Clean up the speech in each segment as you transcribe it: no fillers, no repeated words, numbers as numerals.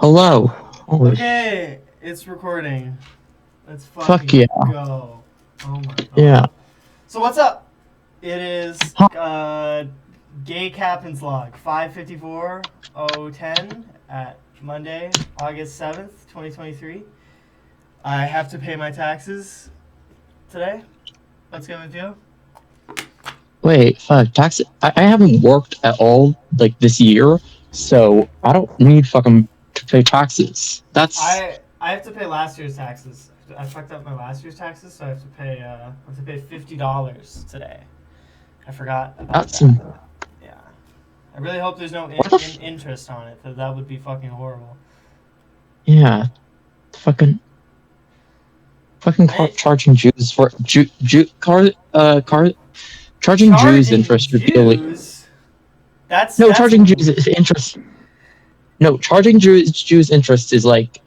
Hello. Holy Okay, it's recording. Let's fuck yeah. fucking go. Oh my Yeah. god. So what's up? It is Huh. Gay Captain's Log 554-010 at Monday, August 7th, 2023. I have to pay my taxes today. Let's go with you. Wait, fuck. Tax. I haven't worked at all like this year, so I don't need fucking to pay taxes. That's I have to pay last year's taxes. I fucked up my last year's taxes, so I have to pay $50 today. I forgot about that's that. Yeah. I really hope there's no what the interest on it, because that would be fucking horrible. yeah. Charging Jews for charging Jews Charging interest should be illegal. Jews? That's No, that's charging Jews interest. No, charging Jews interest is like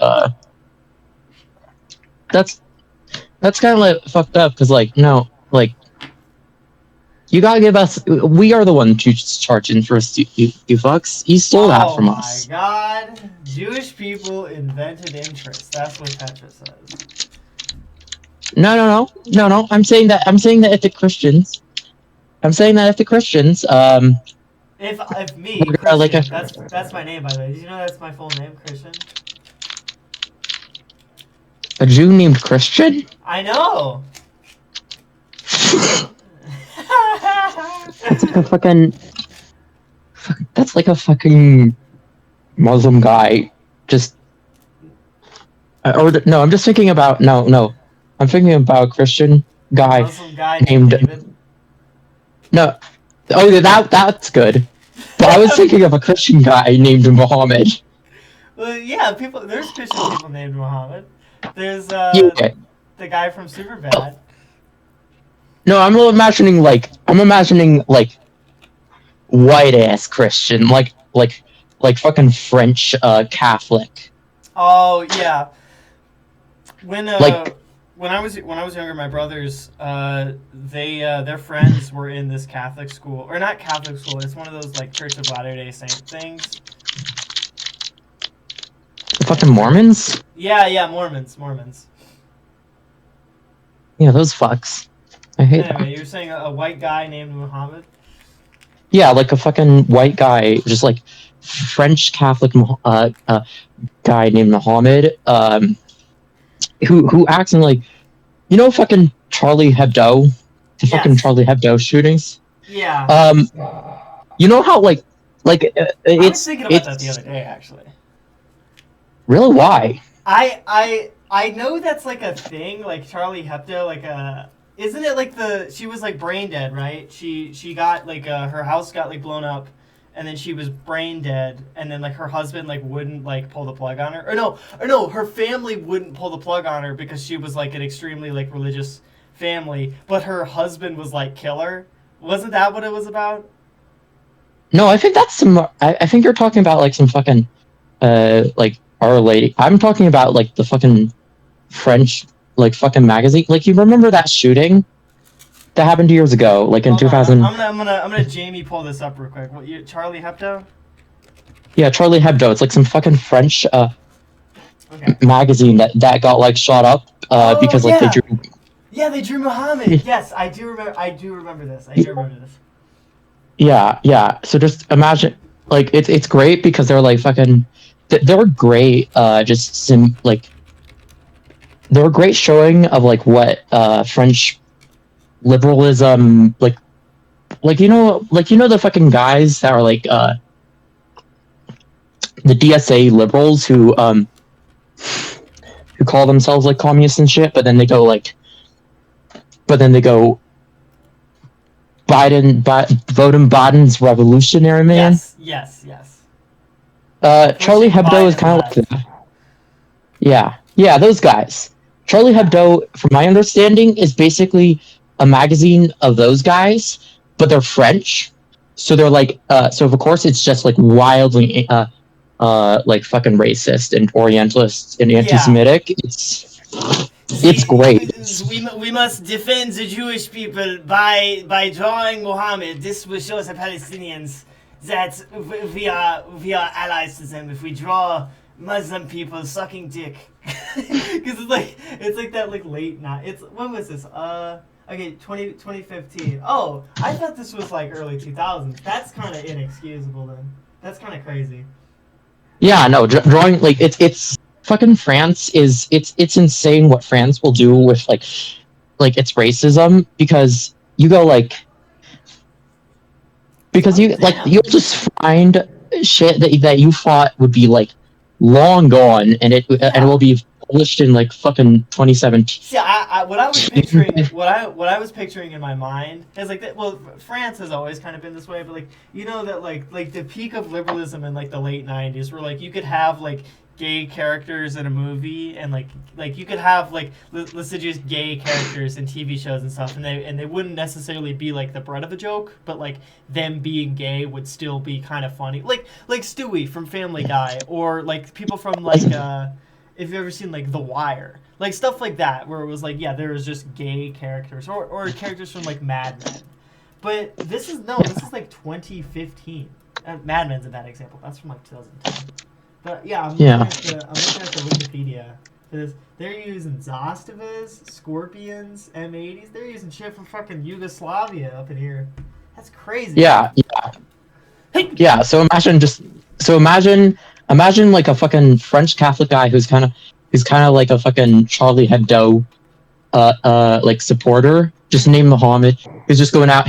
that's kind of like fucked up because like no like you gotta give us. We are the one to charge interest. You fucks. You stole that Oh from my us. god. Jewish people invented interest. That's what Petra says. No. I'm saying that. If the Christians. If me, We're gonna like Christian, that's my name, by the way. Did you know that's my full name, Christian? a Jew named Christian. I know. That's like a fucking. That's like a fucking Muslim guy. Just. No, I'm just thinking about no. I'm thinking about a Christian guy Muslim guy named David. No. Oh, that's good. But I was thinking of a Christian guy named Muhammad. Well, yeah, there's Christian people named Muhammad. There's Yeah. the guy from Superbad. No, I'm imagining like white ass Christian, like fucking French Catholic. Oh yeah. When Like- when I was younger, my brothers their friends were in this Catholic school, or not Catholic school. It's one of those like Church of Latter-day Saint things. The fucking Mormons? Yeah, Mormons. Yeah, those fucks. I hate Anyway, them. you were saying a white guy named Muhammad. Yeah, like a fucking white guy, just like French Catholic guy named Muhammad, who acts in like, fucking Charlie Hebdo, the fucking Yes. Charlie Hebdo shootings. Yeah. You know how like I was it's thinking about that the other day, actually. really why? I know that's like a thing, like Charlie Hebdo, like isn't it like she was like brain dead, right? She got like her house got like blown up, and then she was brain dead, and then like her husband like wouldn't like pull the plug on her, or no, her family wouldn't pull the plug on her because she was like an extremely like religious family, but her husband was like killer. Wasn't that what it was about? No, I think that's some. I think you're talking about like some fucking like Our Lady. I'm talking about like the fucking French like fucking magazine. Like you remember that shooting that happened years ago, like in Hold 2000. on, I'm gonna Jamie pull this up real quick. What Charlie Hebdo? Yeah, Charlie Hebdo. It's like some fucking French Okay. magazine that got like shot up because like yeah. they drew. Yeah, they drew Muhammad. Yes, I do remember this. Yeah. So just imagine, like it's great because they're like fucking. They're great. They're a great showing of like what French liberalism the fucking guys that are like the DSA liberals who call themselves like communists and shit, but then they go voting Biden's revolutionary man. Yes. Charlie Pushing Hebdo is Biden kind of like left. that. Yeah, those guys. Charlie Hebdo, from my understanding, is basically a magazine of those guys, but they're French, so they're like, so of course it's just like wildly, like fucking racist and Orientalist and anti-Semitic. It's great. We must defend the Jewish people by drawing Muhammad. This will show the Palestinians that we are allies to them. If we draw Muslim people sucking dick. Because it's like that like late night. It's when was this? Okay, 2015. Oh, I thought this was like early 2000s. That's kind of inexcusable then. That's kind of crazy. Yeah, no, drawing like it's fucking France is it's insane what France will do with like its racism because you go like because you like Damn. you'll just find shit that you thought would be like long gone and it will be published in like fucking 2017. See, what I was picturing, what I was picturing in my mind is like that. Well, France has always kind of been this way, but like you know that like the peak of liberalism in like the late '90s, where like you could have like gay characters in a movie, and like you could have like let's say just gay characters in TV shows and stuff, and they wouldn't necessarily be like the butt of a joke, but like them being gay would still be kind of funny, like Stewie from Family Guy, or like people from like if you've ever seen like The Wire, like stuff like that, where it was like, yeah, there was just gay characters or characters from like Mad Men. But this is like 2015. Mad Men's a bad example. That's from like 2010. But yeah, I'm looking at the Wikipedia. They're using Zostivas, Scorpions, M80s. They're using shit from fucking Yugoslavia up in here. That's crazy. Yeah. Yeah. So imagine like a fucking French Catholic guy who's kind of like a fucking Charlie Hebdo like supporter, just named Muhammad. He's just going out,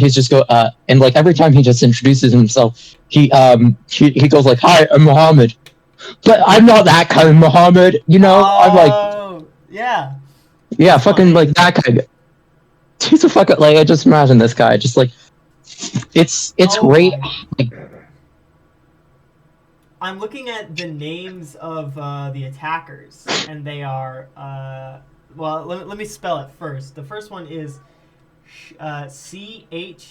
and like every time he just introduces himself, he goes like, "Hi, I'm Muhammad." But I'm not that kind of Muhammad, you know? I'm like yeah, fucking like that guy. He's a fucking like I just imagine this guy just like it's great. Like, I'm looking at the names of the attackers, and they are well. Let me spell it first. The first one is Cherif,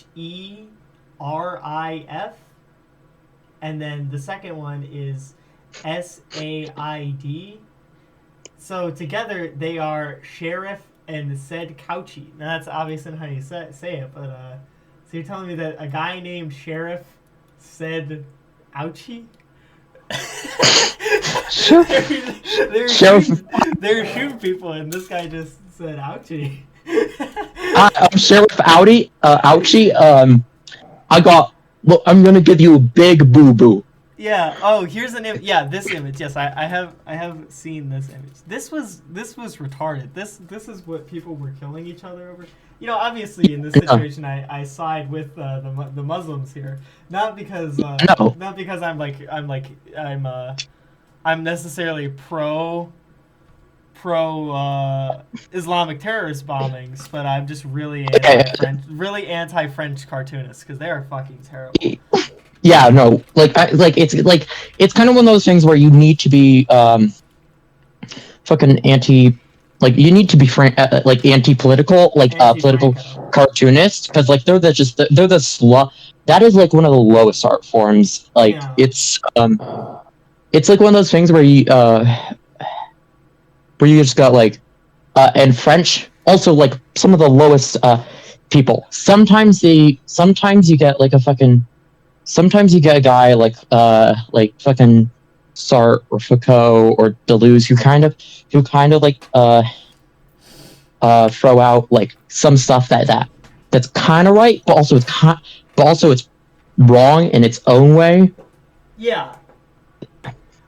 and then the second one is Said. So together they are Sheriff and Said Couchy. Now that's obviously not how you say it, but so you're telling me that a guy named Sheriff Said Ouchie? They're shooting people, and this guy just said ouchie. I'm Sheriff Ouchie. I'm gonna give you a big boo boo. Yeah. Oh, here's an image. Yeah, this image. Yes, I have seen this image. This was retarded. This is what people were killing each other over. You know, obviously in this situation, I side with the Muslims here, not because I'm necessarily pro Islamic terrorist bombings, but I'm just really anti-French cartoonists because they are fucking terrible. Yeah, no, it's kind of one of those things where you need to be fucking anti. Like you need to be like anti-political, political cartoonists, because like they're the slut. That is like one of the lowest art forms. Like it's like one of those things where you just got like and French also like some of the lowest people. Sometimes you get like sometimes you get a guy like fucking Sartre or Foucault or Deleuze who kind of like throw out like some stuff that's kind of right, but also it's wrong in its own way. Yeah.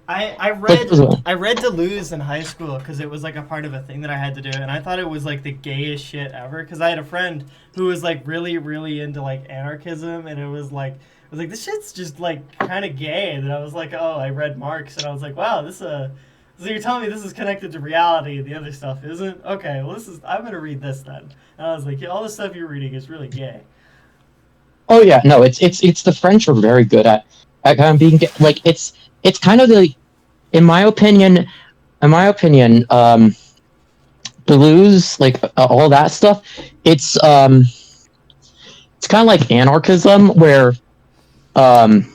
I read Deleuze in high school because it was like a part of a thing that I had to do, and I thought it was like the gayest shit ever because I had a friend who was like really really into like anarchism, and it was like this shit's just like kind of gay, and then I was like, oh, I read Marx, and I was like, wow, so you're telling me this is connected to reality and the other stuff isn't? Okay, well I'm gonna read this then. And I was like, yeah, all the stuff you're reading is really gay. Oh yeah, no, it's the French are very good at kind of being like it's kind of the, in my opinion, Deleuze, like all that stuff, it's kind of like anarchism where by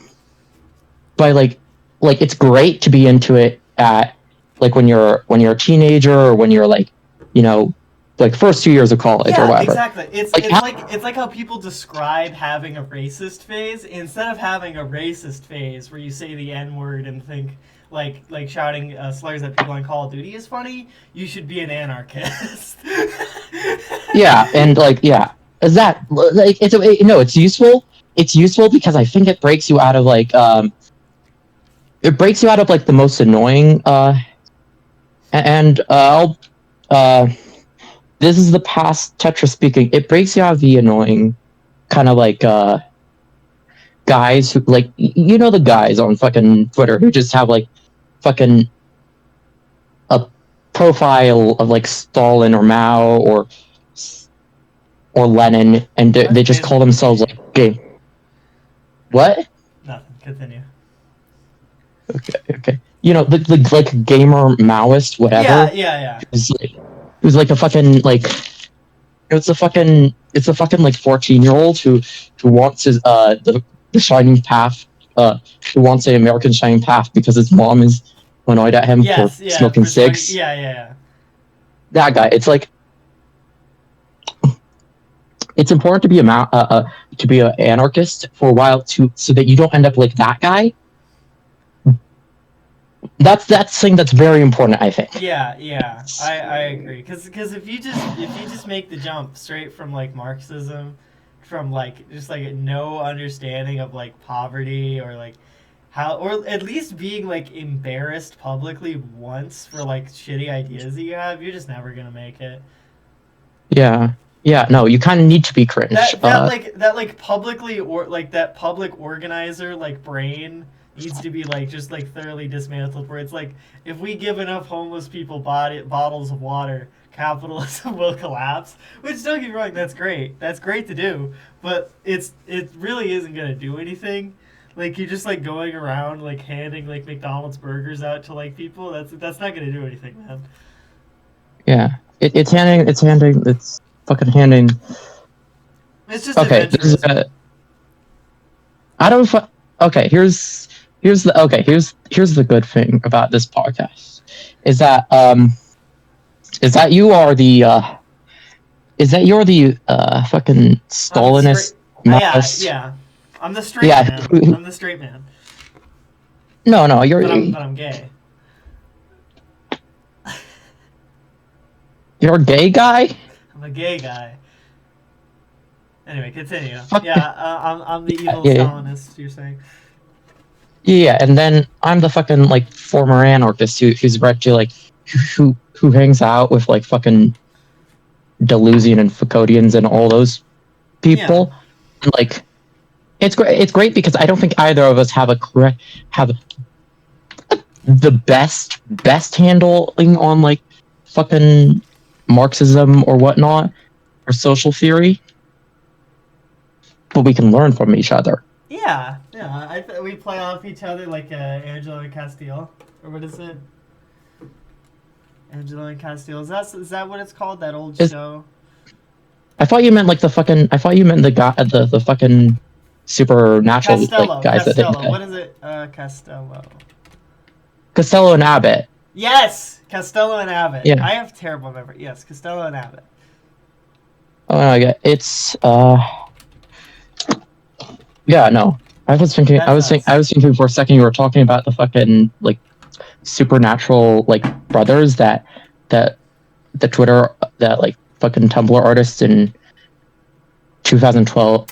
like it's great to be into it at like when you're a teenager or when you're like, you know, like first 2 years of college or Yeah, whatever. exactly. It's Like, it's like how people describe having a racist phase. Instead of having a racist phase where you say the N word and think like shouting slurs at people on Call of Duty is funny, you should be an anarchist. yeah, and like yeah, is that like it's useful. It's useful because I think it breaks you out of like it breaks you out of like the most annoying and I'll this is the past Tetra speaking. It breaks you out of the annoying kind of like guys who like the guys on fucking Twitter who just have like fucking a profile of like Stalin or Mao or Lenin, and they just call themselves like gay. What? Nothing. Continue. Okay. The like gamer Maoist whatever. Yeah. Who's like a fucking like it's a fucking like 14-year-old who wants his the shining path who wants an American shining path because his mom is annoyed at him for smoking cigs. Yeah. That guy. It's like it's important to be to be an anarchist for a while so that you don't end up like that guy. That's thing that's very important, I think. Yeah, I agree. Because if you just make the jump straight from like Marxism, from like just like no understanding of like poverty or like how, or at least being like embarrassed publicly once for like shitty ideas that you have, you're just never gonna make it. Yeah, no, you kind of need to be cringe. That publicly or like that public organizer like brain needs to be like just like thoroughly dismantled. Where it's like if we give enough homeless people bottles of water, capitalism will collapse. Which don't get me wrong, that's great to do, but it really isn't gonna do anything. Like you're just like going around like handing like McDonald's burgers out to like people. That's not gonna do anything, man. Yeah, it's fucking handing. It's just okay. I don't. Okay, here's the good thing about this podcast is that you're the fucking Stalinist. Yeah. I'm the straight man. I'm the straight man. No, you're. But I'm gay. You're a gay guy? I'm a gay guy. Anyway, continue. Fuck. I'm the evil Stalinist, you're saying. Yeah, and then I'm the fucking like former anarchist who's actually like who hangs out with like fucking Deleuzian and Foucauldians and all those people. Yeah. And, like it's great because I don't think either of us have the best handling on like fucking Marxism or whatnot or social theory, but we can learn from each other. Yeah. We play off each other like Angelo and Castile, or what is it? Angelo and Castile. Is that what it's called? That old show. I thought you meant like the guy the fucking supernatural like guys Costello. that did. What is it? Costello. Costello and Abbott. Yes, Costello and Abbott. Yeah. I have terrible memory. Yes, Costello and Abbott. Oh no, yeah, it's yeah, no. I was thinking for a second you were talking about the fucking like supernatural like brothers that the Twitter that like fucking Tumblr artists in 2012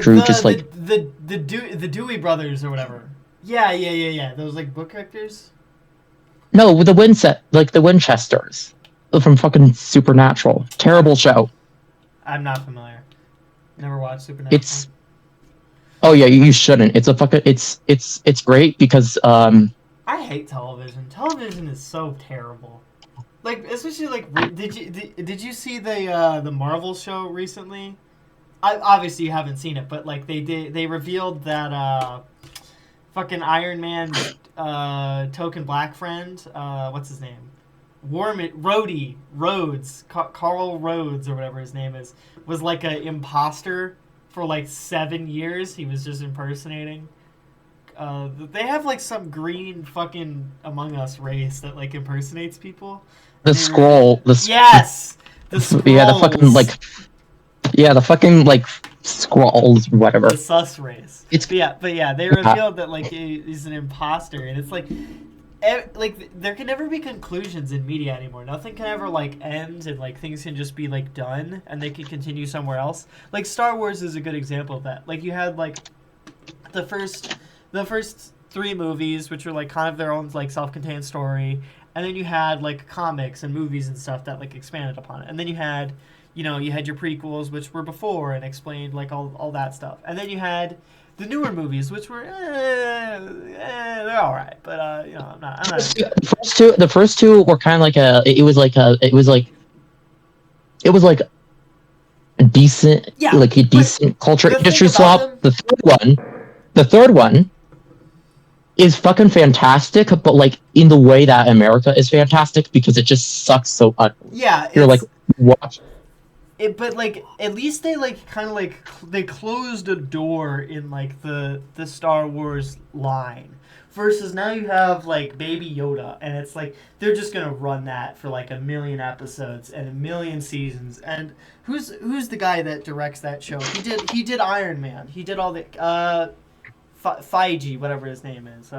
drew the Dewey brothers or whatever. Yeah. Those like book characters. No, the Winchesters from fucking Supernatural. Terrible show. I'm not familiar. Never watched Supernatural. Oh yeah, you shouldn't. It's a fucking. It's great because I hate television. Television is so terrible. Like especially like did you see the Marvel show recently? Obviously you haven't seen it, but like they revealed that fucking Iron Man token black friend, what's his name? Carl Rhodes or whatever his name is, was like an imposter for like 7 years. He was just impersonating. They have like some green fucking Among Us race that like impersonates people. The Skrull. Yes! The Skrulls. Yeah, the fucking like Skrulls, whatever. The sus race. But yeah, they revealed that like he's an imposter, and it's like there can never be conclusions in media anymore. Nothing can ever like end, and like things can just be like done, and they can continue somewhere else. Like Star Wars is a good example of that. Like you had like the first 3 movies, which were like kind of their own like self-contained story, and then you had like comics and movies and stuff that like expanded upon it, and then you had your prequels, which were before and explained like all that stuff, and then you had the newer movies, which were they're all right, but I'm not. The first two were kind of like it was like a decent, like a decent culture industry swap. The third one is fucking fantastic, but like in the way that America is fantastic, because it just sucks so much. Yeah, you're like, watch. But like at least they like kind of like they closed a door in like the Star Wars line, versus now you have like Baby Yoda, and it's like they're just gonna run that for like 1 million episodes and 1 million seasons. And who's the guy that directs that show? He did Iron Man. He did all the Feige, whatever his name is.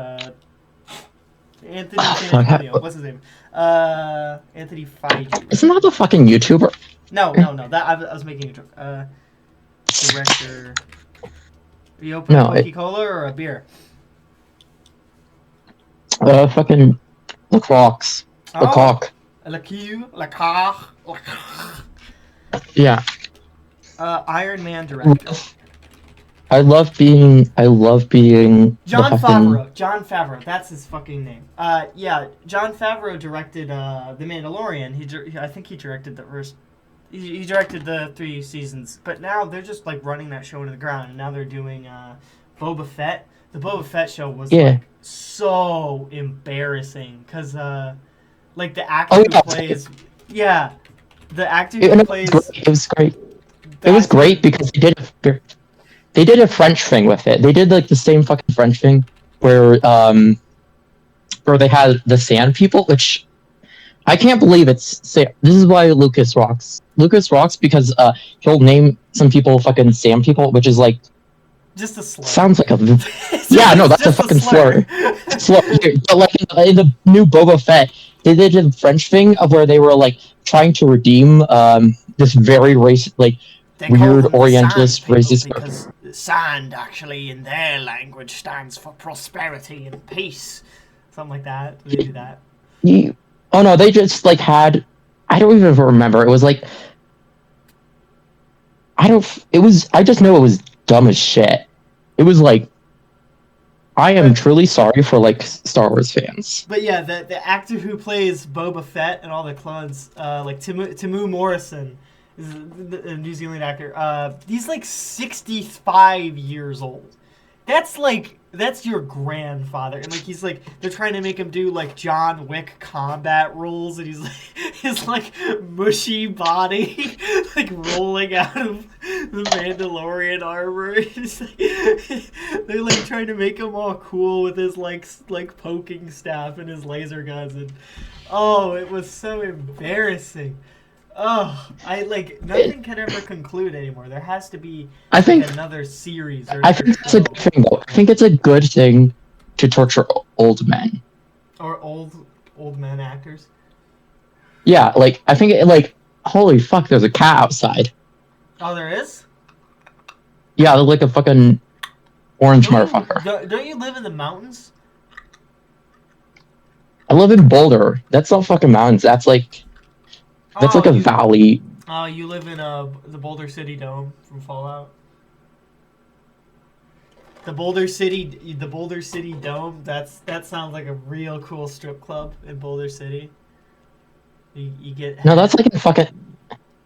Anthony Antonio. What's his name? Anthony Feige. Isn't that the fucking YouTuber? No. That I was making a joke. Director. Are you opening a Coca-Cola or a beer? Fucking the Crocs. The cock. Le Q. Le cock. Yeah. Iron Man director. I love being Jon Favreau, that's his fucking name. Jon Favreau directed The Mandalorian. I think he directed the first. He directed the 3 seasons, but now they're just like running that show into the ground, and now they're doing Boba Fett. The Boba Fett show was like so embarrassing because like the actor who plays the actor who plays it was great. It was great because they did a French thing with it. They did like the same fucking French thing where they had the Sand People, which I can't believe it's. This is why Lucas rocks. Lucas rocks because he'll name some people fucking Sand People, which is like just a slur. Sounds like a that's a fucking slur. But like in the new Boba Fett, they did a French thing of where they were like trying to redeem this very racist, like weird Orientalist racist. Because sand actually in their language stands for prosperity and peace, something like that. Did they do that? Oh no, they just like had. I don't even remember. It was like I just know it was dumb as shit. It was like I am truly sorry for like Star Wars fans. But yeah, the actor who plays Boba Fett and all the clones, like Temu Morrison, is a New Zealand actor. He's like 65 years old. That's your grandfather, and like he's like they're trying to make him do like John Wick combat rules, and he's like his like mushy body like rolling out of the Mandalorian armor. They're like trying to make him all cool with his like poking staff and his laser guns, and it was so embarrassing. Nothing can ever conclude anymore. There has to be another series. I think it's a good thing, though. I think it's a good thing to torture old men. Or old men actors. Yeah, like I think holy fuck, there's a cat outside. Oh, there is? Yeah, like a fucking orange motherfucker. Don't you live in the mountains? I live in Boulder. That's not fucking mountains. That's like a valley. Oh, you live in the Boulder City Dome from Fallout. The Boulder City Dome. That sounds like a real cool strip club in Boulder City. You get no, that's like in fucking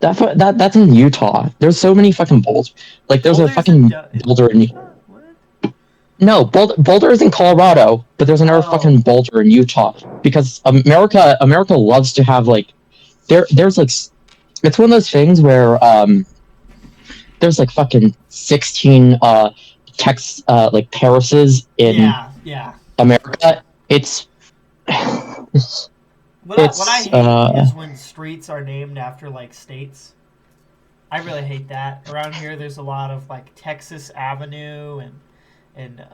that's in Utah. There's so many fucking boulders. Like there's a fucking boulder in. What? No, Boulder is in Colorado, but there's another fucking boulder in Utah because America loves to have like. There's like, it's one of those things where there's like fucking 16 like Parises in America. It's What I It's hate is when streets are named after like states. I really hate that. Around here, there's a lot of like Texas Avenue and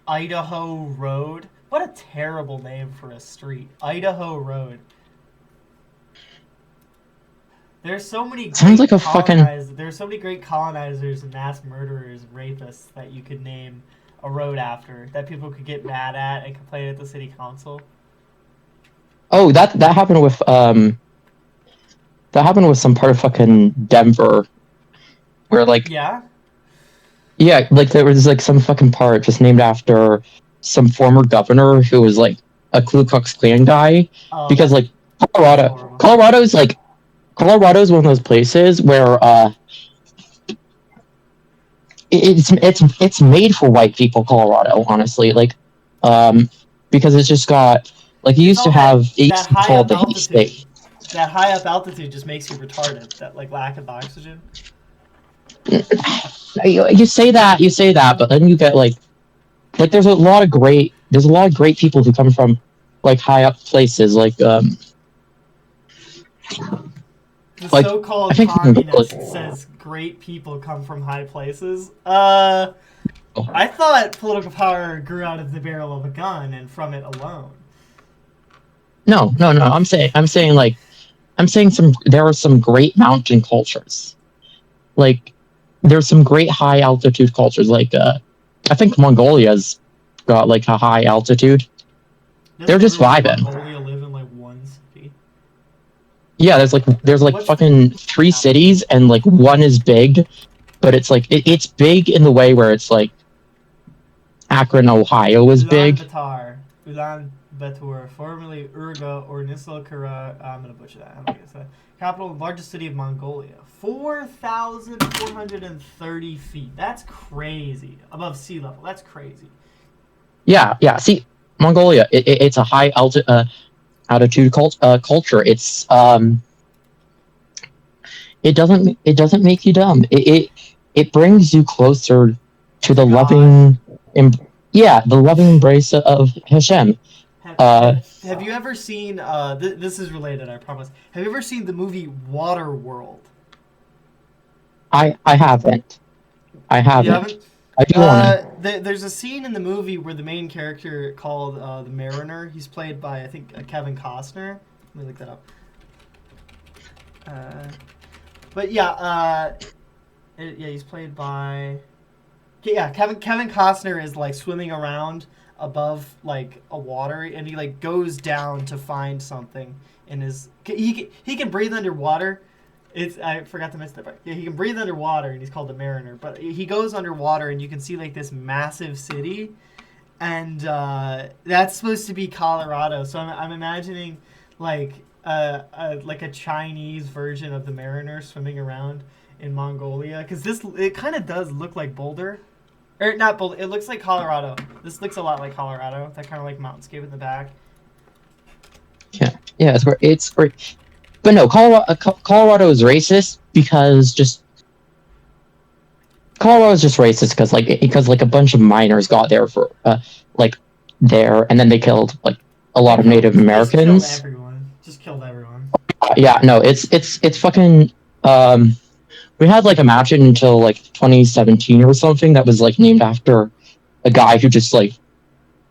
Idaho Road. What a terrible name for a street, Idaho Road. There's so many sounds like great a fucking colonizers. There's so many great colonizers and mass murderers and rapists that you could name a road after that people could get mad at and complain at the city council. oh that happened with that happened with some part of fucking Denver where like Yeah. yeah like there was like some fucking part just named after some former governor who was like a Ku Klux Klan guy Oh, because like that's Colorado horrible. Colorado's like Colorado's one of those places where it's made for white people. Colorado, honestly, like because it's just got like It's all it used that to be high called up the Heat altitude. State. That high up altitude just makes you retarded. That like lack of oxygen. You say that, but then you get like there's a lot of great people who come from like high up places The like I so-called think communist says great people come from high places. I thought political power grew out of the barrel of a gun and from it alone. no. I'm saying there are some great mountain cultures. Like there's some great high altitude cultures. Like I think Mongolia's got like a high altitude. They're Doesn't just everyone in vibing. Mongolia live in like one city? Yeah, there's like What's fucking three cities and like one is big, but it's like it's big in the way where it's like Akron, Ohio is big. Ulaanbaatar, formerly Urga or Nisalkara. I'm gonna butcher that. I'm gonna guess that. Capital and largest city of Mongolia. 4,430 feet. That's crazy. Above sea level. That's crazy. Yeah. See, Mongolia, it's a high altitude culture. It doesn't make you dumb. It brings you closer to the God. the loving embrace of Hashem. Have you ever seen? This is related, I promise. Have you ever seen the movie Waterworld? I haven't. I You haven't. haven't? I do want to. There's a scene in the movie where the main character called the Mariner. He's played by I think Kevin Costner. Let me look that up. But yeah, he's played by. Yeah, Kevin Costner is like swimming around above like a water, and he like goes down to find something in his. He can breathe underwater. I forgot to mention that part. Yeah, he can breathe underwater, and he's called the Mariner. But he goes underwater, and you can see like this massive city, and that's supposed to be Colorado. So I'm imagining like a Chinese version of the Mariner swimming around in Mongolia, because it kind of does look like Boulder. Or not Boulder. It looks like Colorado. This looks a lot like Colorado. That kind of like mountainscape in the back. Yeah, it's great. But no, Colorado is racist because Colorado's just racist because like a bunch of miners got there for like there, and then they killed like a lot of Native Americans. Just killed everyone. Yeah, no, it's fucking. We had like a match until like 2017 or something that was like named after a guy who just like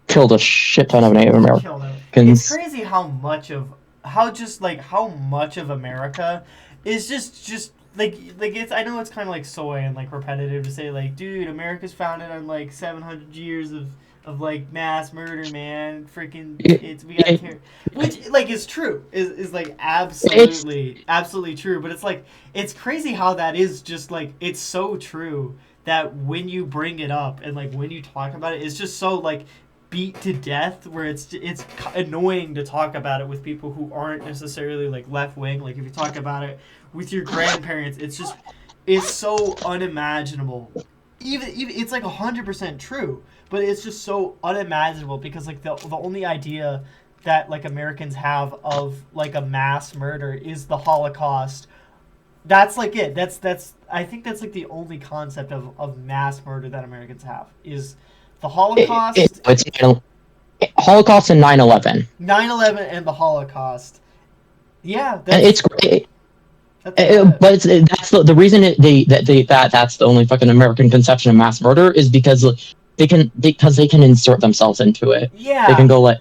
killed a shit ton of Native Americans. It's crazy how much of America is just like it's. I know it's kind of like soy and like repetitive to say like, dude, America's founded on like 700 years of like mass murder, man. Freaking kids, we gotta care. Which like is true, is like absolutely true. But it's like it's crazy how that is just like it's so true that when you bring it up and like when you talk about it, it's just so like beat to death where it's annoying to talk about it with people who aren't necessarily like left wing. Like if you talk about it with your grandparents, it's so unimaginable. Even it's like 100% true, but it's just so unimaginable because like the only idea that like Americans have of like a mass murder is the Holocaust. That's like it. That's I think that's like the only concept of mass murder that Americans have is the Holocaust. Holocaust and 9/11. 9/11 and the Holocaust. Yeah, And it's great. that's But that's the reason that's the only fucking American conception of mass murder is because they can insert themselves into it. yeah. They can go like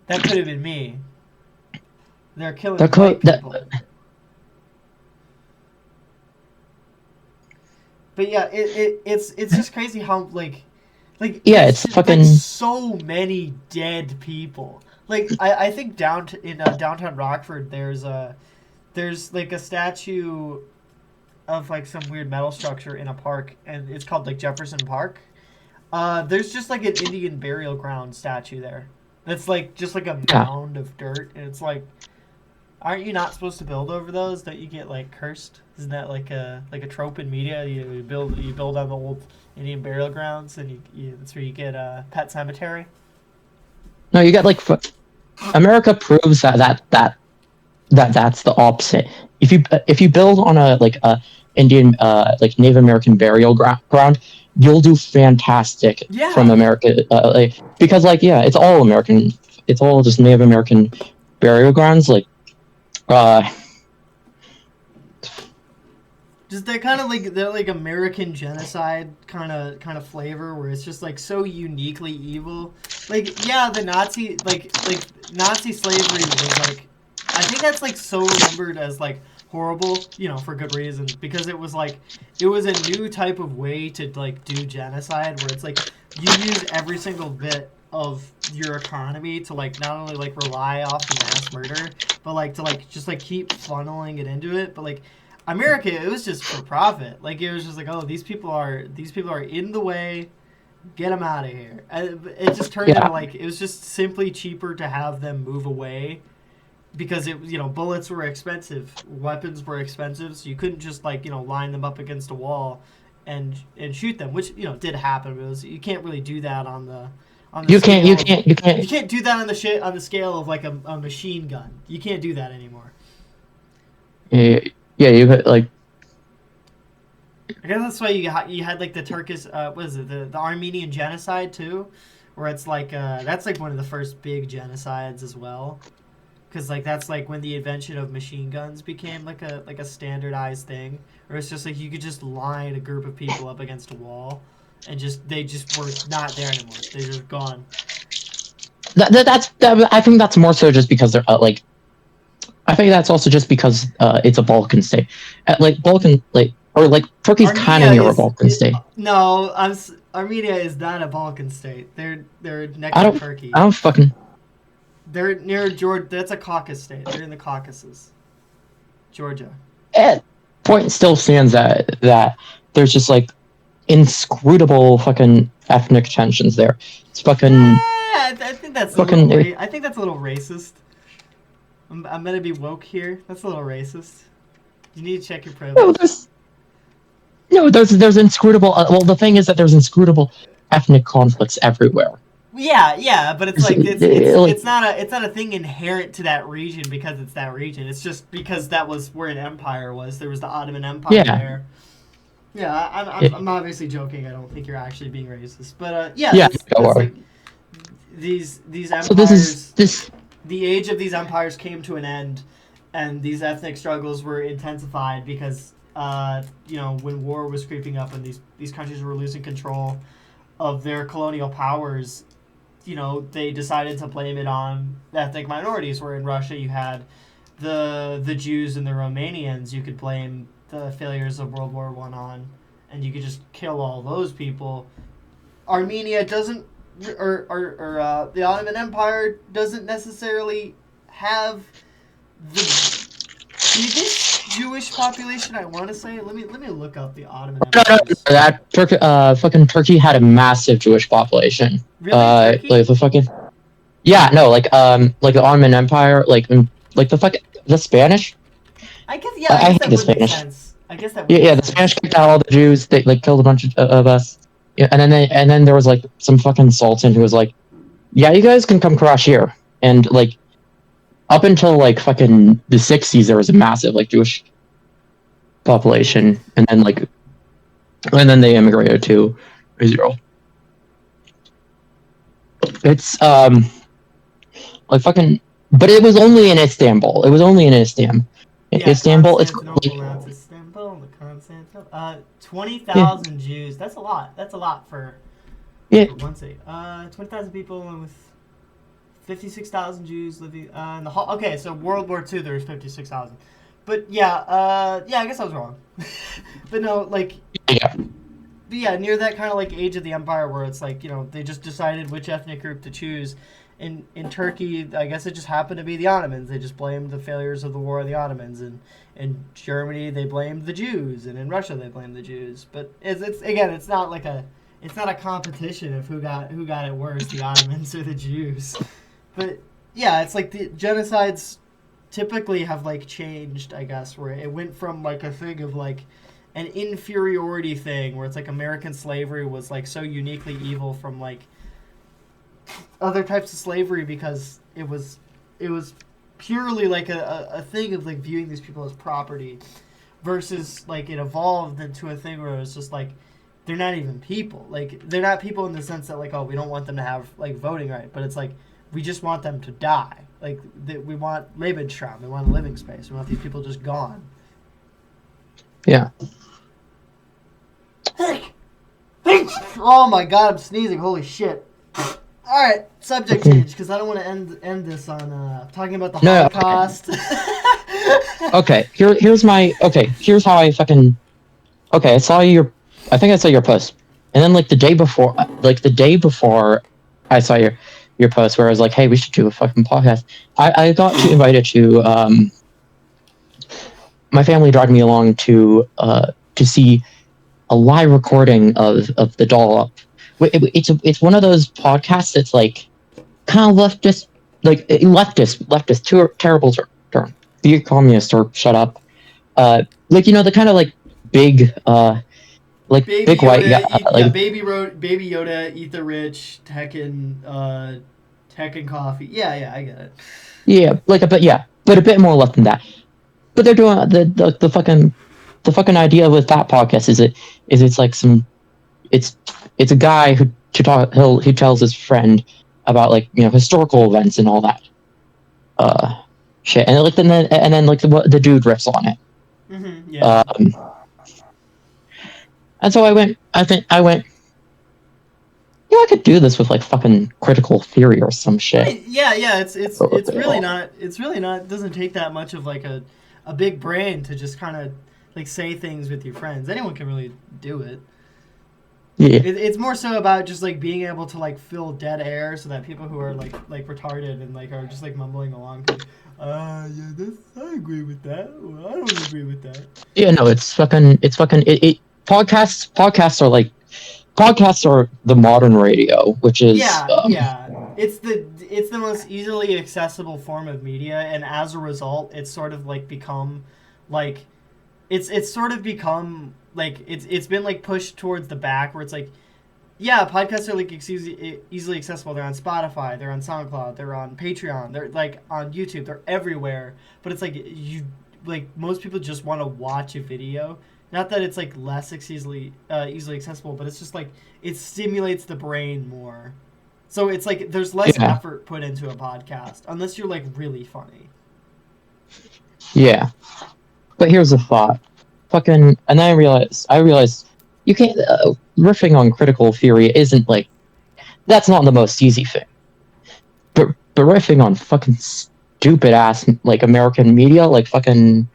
That could have been me. They're killing They're white people. But yeah, it's just crazy how like yeah, there's it's fucking like so many dead people. Like I think downtown Rockford there's like a statue of like some weird metal structure in a park, and it's called like Jefferson Park. There's just like an Indian burial ground statue there. That's like just like a mound of dirt, and it's like, aren't you not supposed to build over those? Don't you get like cursed? Isn't that like a trope in media? You build on the old Indian burial grounds, and that's where you get a pet cemetery. No, you got like America proves that's the opposite. If you build on a Indian like Native American burial ground, you'll do fantastic from America. Because it's all American. It's all just Native American burial grounds. Just they're like American genocide kind of flavor, where it's just like so uniquely evil. Like yeah, the Nazi Nazi slavery was like, I think that's like so remembered as like horrible, for good reason, because it was a new type of way to like do genocide, where it's like you use every single bit of your economy to like not only like rely off the mass murder, but like to like just like keep funneling it into it. But like America, it was just for profit. Like it was just like, oh, these people are in the way, get them out of here. It just turned into like it was just simply cheaper to have them move away, because bullets were expensive, weapons were expensive, so you couldn't just line them up against a wall and shoot them, which did happen. But you can't really do that on the you can't do that on the scale of like a machine gun. You can't do that anymore. Yeah, you could like. I guess that's why you had like the Turkish what is it, the Armenian genocide too, where it's like that's like one of the first big genocides as well, because like that's like when the invention of machine guns became like a standardized thing, where it's just like you could just line a group of people up against a wall, and they just were not there anymore. They're just gone. I think that's more so just because they're I think that's also just because it's a Balkan state. Turkey's kind of near a Balkan state. No, Armenia is not a Balkan state. They're next to Turkey. I don't fucking. They're near Georgia. That's a Caucasus state. They're in the Caucasus, Georgia. Point still stands that there's just like inscrutable fucking ethnic tensions there. It's fucking. I think that's fucking. I think that's a little racist. I'm gonna be woke here. That's a little racist. You need to check your privilege. There's inscrutable. Well, the thing is that there's inscrutable ethnic conflicts everywhere. Yeah, but it's like it's not a thing inherent to that region because it's that region. It's just because that was where an empire was. There was the Ottoman Empire there. Yeah, I'm obviously joking. I don't think you're actually being racist, but that's like, these empires. So this. The age of these empires came to an end, and these ethnic struggles were intensified because, when war was creeping up and these countries were losing control of their colonial powers, they decided to blame it on ethnic minorities. Where in Russia you had the Jews and the Romanians, you could blame the failures of World War I on, and you could just kill all those people. Armenia doesn't. Or the Ottoman Empire doesn't necessarily have the biggest Jewish population. I want to say. Let me look up the Ottoman Empire. Fucking Turkey had a massive Jewish population. Really? Like the fucking. Yeah, no, like the Ottoman Empire, the Spanish. I guess I guess that would make sense. I guess that. Would the Spanish kicked out all the Jews. They killed a bunch of us. Yeah, and then there was like some fucking sultan who was like, "Yeah, you guys can come crash here." And like, up until like fucking the 60s, there was a massive like Jewish population, and then they immigrated to Israel. It's Like fucking, but it was only in Istanbul. It was only in Istanbul. Yeah, Istanbul. It's Constantinople, like, that's Istanbul, the Constantinople. 20,000 Jews. That's a lot. That's a lot for yeah, one city. 20,000 people with 56,000 Jews living in the hall. Okay, so World War II, there was 56,000. But yeah, I guess I was wrong. But no, like, yeah, but yeah, near that kind of like age of the empire where it's like, they just decided which ethnic group to choose. In Turkey, I guess it just happened to be the Ottomans. They just blamed the failures of the war of the Ottomans. And in Germany, they blamed the Jews. And in Russia, they blamed the Jews. But it's again, it's not a competition of who got it worse, the Ottomans or the Jews. But yeah, it's like the genocides typically have like changed, I guess, where it went from like a thing of like an inferiority thing where it's like American slavery was like so uniquely evil from like other types of slavery because it was purely like a thing of like viewing these people as property versus like it evolved into a thing where it was just like they're not even people. Like they're not people in the sense that like, oh, we don't want them to have like voting right, but it's like we just want them to die. Like we want Lebensraum, we want a living space. We want these people just gone. yeah. Oh my god, I'm sneezing. Holy shit. All right, subject change because I don't want to end this on talking about the Holocaust. Okay, here's how I fucking. Okay, I think I saw your post, and then like the day before, I saw your post where I was like, hey, we should do a fucking podcast. I got invited to my family dragged me along to see a live recording of the Dollop. It's one of those podcasts that's like kind of leftist, like leftist, too terrible term. Be a communist or shut up. Like the kind of like big like Baby big Yoda, white guy, Baby Yoda, eat the rich, Tekken coffee. Yeah, I get it. Yeah, but a bit more left than that. But they're doing the fucking idea with that podcast is it's like it's a guy who tells his friend about like historical events and all that shit, and like then the dude riffs on it. Mm-hmm, yeah. And so I went. I could do this with like fucking critical theory or some shit. Right, yeah. It's really not. It's really not. It doesn't take that much of like a big brain to just kind of like say things with your friends. Anyone can really do it. Yeah. It's more so about just like being able to like fill dead air so that people who are like retarded and like are just like mumbling along. I agree with that. Well, I don't agree with that. Yeah, no, podcasts are the modern radio, which is it's the most easily accessible form of media, and as a result it's sort of like become like it's sort of become like it's been like pushed towards the back where it's like podcasts are like easily accessible. They're on Spotify, they're on SoundCloud, they're on Patreon, they're like on YouTube, they're everywhere, but it's like most people just want to watch a video. Not that it's like less easily accessible, but it's just like it stimulates the brain more. So it's like there's less effort put into a podcast unless you're like really funny. Yeah, but here's the thought, and then I realized you can't riffing on critical theory isn't like that's not the most easy thing. But riffing on fucking stupid ass like American media, like fucking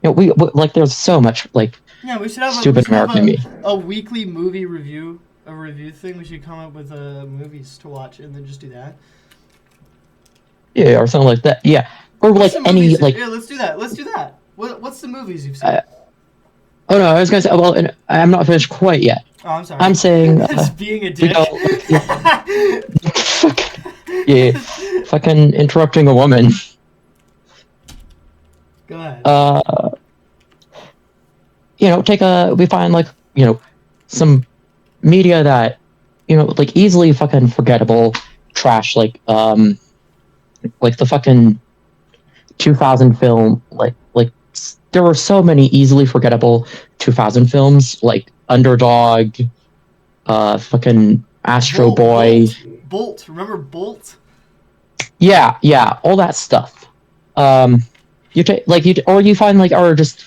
we like there's so much like. Yeah, we should have stupid American media. A weekly movie review thing. We should come up with movies to watch and then just do that. Yeah, or something like that. Yeah, or like any like. Yeah, let's do that. What's the movies you've seen? Oh no, I was gonna say. Well, I'm not finished quite yet. Oh, I'm sorry. I'm saying. Just being a dick. Fucking interrupting a woman. Go ahead. We find like some media that like easily fucking forgettable trash like the fucking 2000 film like there were so many easily forgettable 2000 films like Underdog, fucking Astro Boy. Bolt. Remember Bolt? yeah, all that stuff. You take like or you find like or just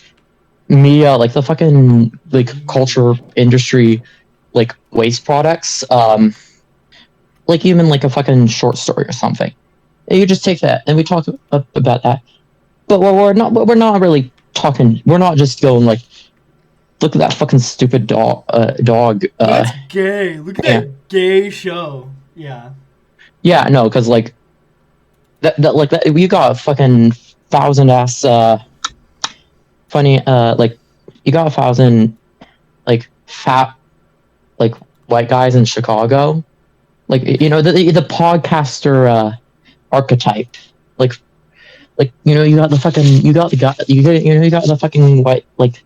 media like the fucking like culture industry like waste products. Like even like a fucking short story or something. You just take that and we talk about that. But we're not really talking. We're not just going like, look at that fucking stupid dog. That's gay. Look at yeah. that gay show. Yeah. Yeah, no, because like that like that you got a fucking thousand ass funny like you got 1,000 like fat like white guys in Chicago, like you know the podcaster archetype, like you know you got the fucking you got the guy you got the fucking white like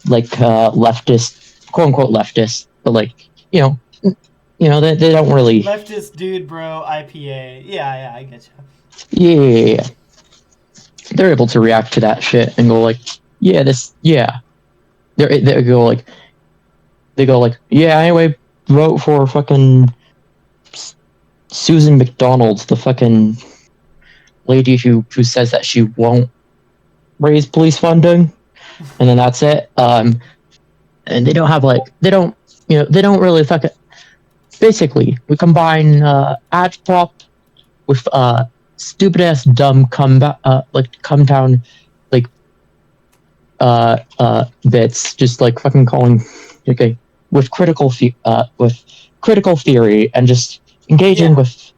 leftist, quote unquote leftist, but like they don't really Leftist dude, bro. IPA. Yeah, I get yeah, they're able to react to that shit and go like they go like yeah, anyway, vote for fucking Susan McDonald, the fucking lady who says that she won't raise police funding, and then that's it. And they don't have like they don't really fucking. Basically, we combine agitprop with stupid ass dumb come down like bits, just like fucking calling okay with critical theory and just engaging with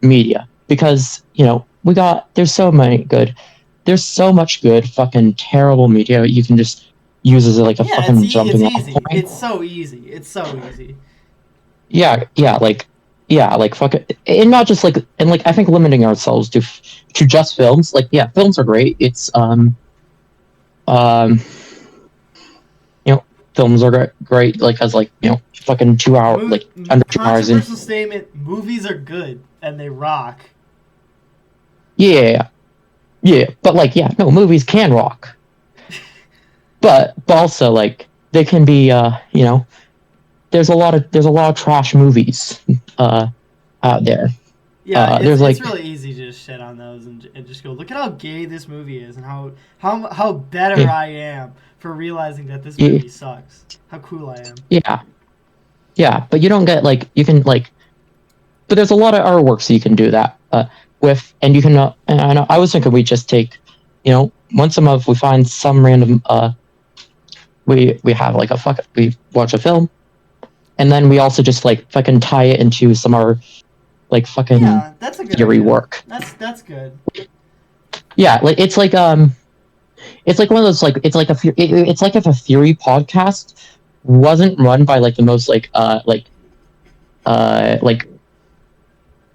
media, because there's so much good fucking terrible media you can just use as like a fucking jumping off point. It's so easy. Yeah, like fuck it, and not just like, and like I think limiting ourselves to just films, like yeah, films are great. It's films are great, like as like fucking 2 hour like under 2 hours in. Controversial statement: movies are good and they rock. Yeah, but like no, movies can rock, but also like they can be there's a lot of trash movies out there. Yeah, it's really easy to just shit on those and just go, look at how gay this movie is and how better I am for realizing that this movie sucks. How cool I am. Yeah, but you don't get like you can like, but there's a lot of artworks you can do that with, and you can. And I was thinking we just take, once a month we find some random we have like we watch a film, and then we also just like fucking tie it into some of our like fucking that's a good theory work. That's good. Yeah, like it's like one of those like it's like if a theory podcast wasn't run by like the most like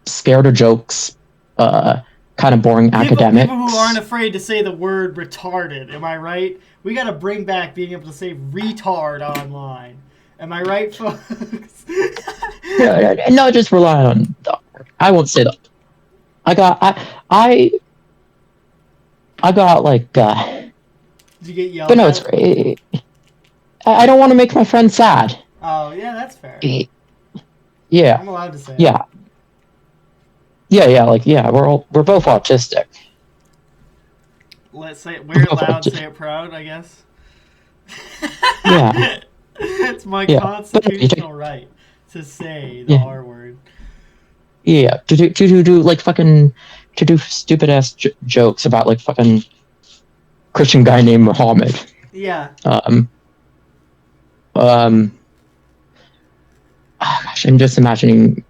scared of jokes kind of boring academics. People who aren't afraid to say the word retarded. Am I right? We got to bring back being able to say retard online. Am I right, folks? No, just rely on. I won't say that. I got like. Did you get yelled? But no, it's great. I don't want to make my friend sad. Oh yeah, that's fair. Yeah. I'm allowed to say. Yeah. Yeah. Like we're both autistic. Let's say it. Wear it loud, say it proud. I guess. Yeah. It's my constitutional right to say the R word. Yeah, to do like fucking to do stupid ass jokes about like fucking Christian guy named Muhammad. Yeah. Oh gosh, I'm just imagining.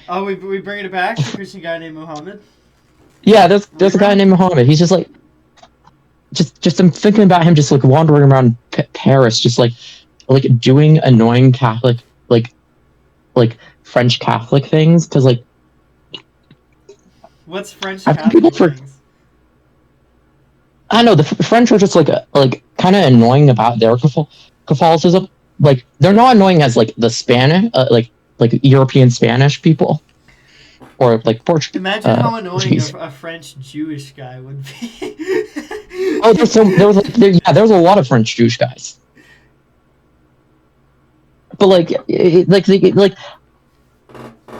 Oh, we bring it back. The Christian guy named Muhammad. Yeah, there's a guy named Muhammad. He's just like. Just I'm thinking about him just like wandering around Paris, just like doing annoying Catholic like French Catholic things, because like. What's French Catholic things? I don't know, the French are just like kind of annoying about their Catholicism. Like they're not annoying as like the Spanish like European Spanish people. Or like Portuguese. Imagine how annoying a French Jewish guy would be. Oh, there was a lot of French Jewish guys. But like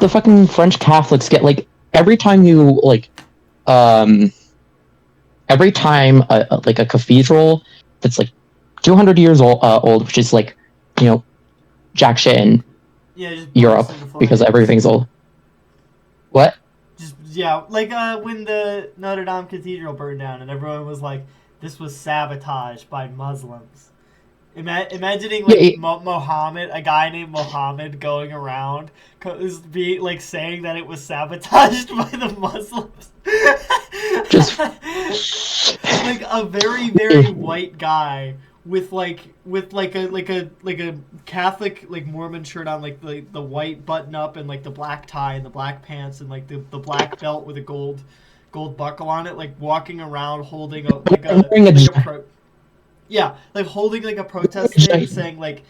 the fucking French Catholics get like every time you every time like a cathedral that's like 200 years old, which is like, jack shit in Yeah, just Europe burst into because flames. everything's old. What? Just like when the Notre Dame Cathedral burned down, and everyone was like, "This was sabotage by Muslims." Imagining like Mohammed, a guy named Mohammed, going around being like saying that it was sabotaged by the Muslims. Just like a very very white guy with like a Catholic like Mormon shirt on, like the white button up and like the black tie and the black pants and like the black belt with a gold buckle on it, like walking around holding like holding like a protest thing saying like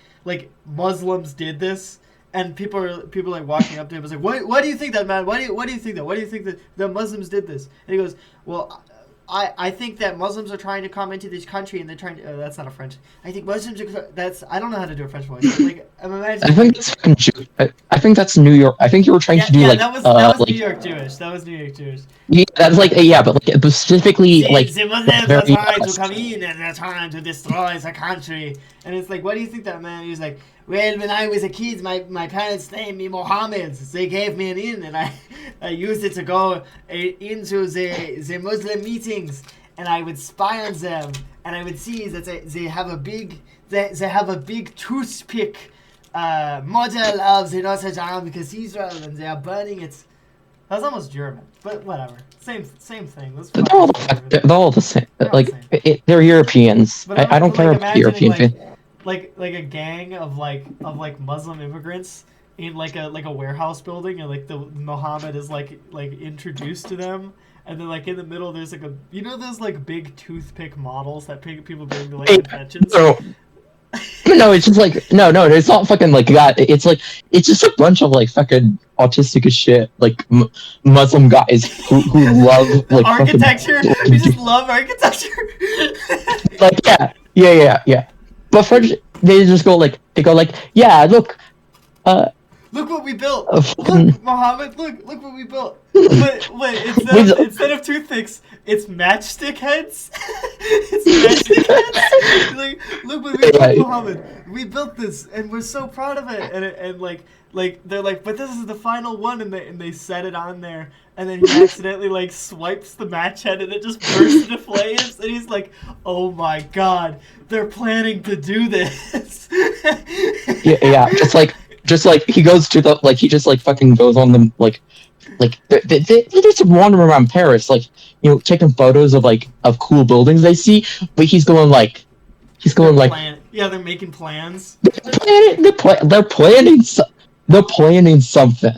Muslims did this, and people are like walking up to him and like, why do you think that, man? Why do you think that? Why do you think that the Muslims did this? And he goes, well, I think that Muslims are trying to come into this country and they're trying to. That's not a French. I think Muslims are. I don't know how to do a French voice. Like I'm imagining. I think that's New York. I think you were trying to do that was like, New York Jewish. That was New York Jewish. Yeah, that's like but like specifically like the Muslims are trying to come in and they're trying to destroy the country. And it's like, what do you think that, man? He was like, well, when I was a kid, my parents named me Mohammed. They gave me an in, and I used it to go into the Muslim meetings, and I would spy on them, and I would see that they have a big toothpick model of the Notre Dame Cathedral, and they are burning it. That was almost German, but whatever. Same thing. They're all the same. They're Europeans. I don't care if European. Like a gang of Muslim immigrants in like a warehouse building, and like the Muhammad is like introduced to them, and then like in the middle there's like those like big toothpick models that people bring to like conventions. No, it's just like no, it's not fucking like that. It's just a bunch of like fucking autistic as shit, like Muslim guys who love like architecture. We just love architecture. Like yeah. But French, they go like, yeah, look. Look what we built. Look, Mohammed, look what we built. But wait, instead of toothpicks, it's matchstick heads. It's matchstick heads. Like, look what we built, Mohammed. We built this, and we're so proud of it. And like they're like, but this is the final one, and they set it on there, and then he accidentally like swipes the match head, and it just bursts into flames, and he's like, oh my god, they're planning to do this. yeah, just like he goes to the he just like fucking goes on them they just wander around Paris, like taking photos of cool buildings they see, but he's going like yeah, they're making plans. They're planning something. They're planning something.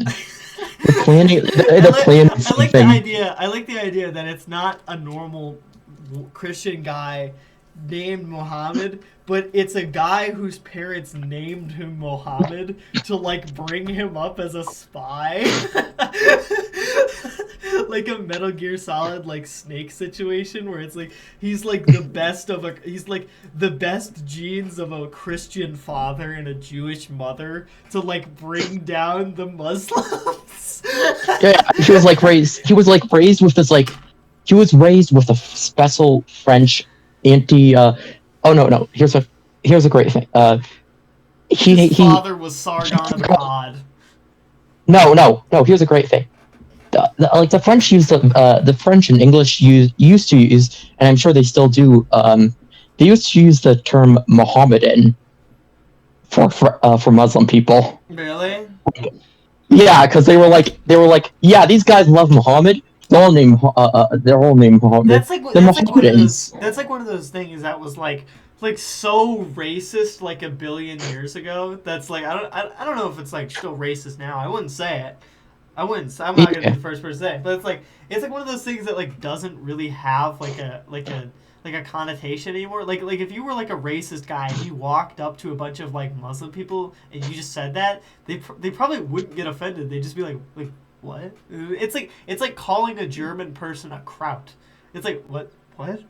I like the idea that it's not a normal Christian guy named Mohammed, but it's a guy whose parents named him Mohammed to like bring him up as a spy. Like a Metal Gear Solid like Snake situation where it's like he's like the best genes of a Christian father and a Jewish mother to like bring down the Muslims. Yeah, he was raised with this he was raised with a special French anti no, here's a great thing. His father was Sargon of Akkad. No, here's a great thing. The French used the French and English used to use, and I'm sure they still do. They used to use the term Mohammedan for Muslim people. Really? Yeah, because they were like, yeah, these guys love Muhammad. They're all named Muhammad. That's like one of those things that was like so racist like a billion years ago. That's like I don't know if it's like still racist now. I wouldn't say it. I'm not gonna be the first person to say it, but it's like one of those things that like doesn't really have like a connotation anymore. Like if you were like a racist guy and you walked up to a bunch of like Muslim people and you just said that, they probably wouldn't get offended. They'd just be like what? It's like calling a German person a kraut. It's like what did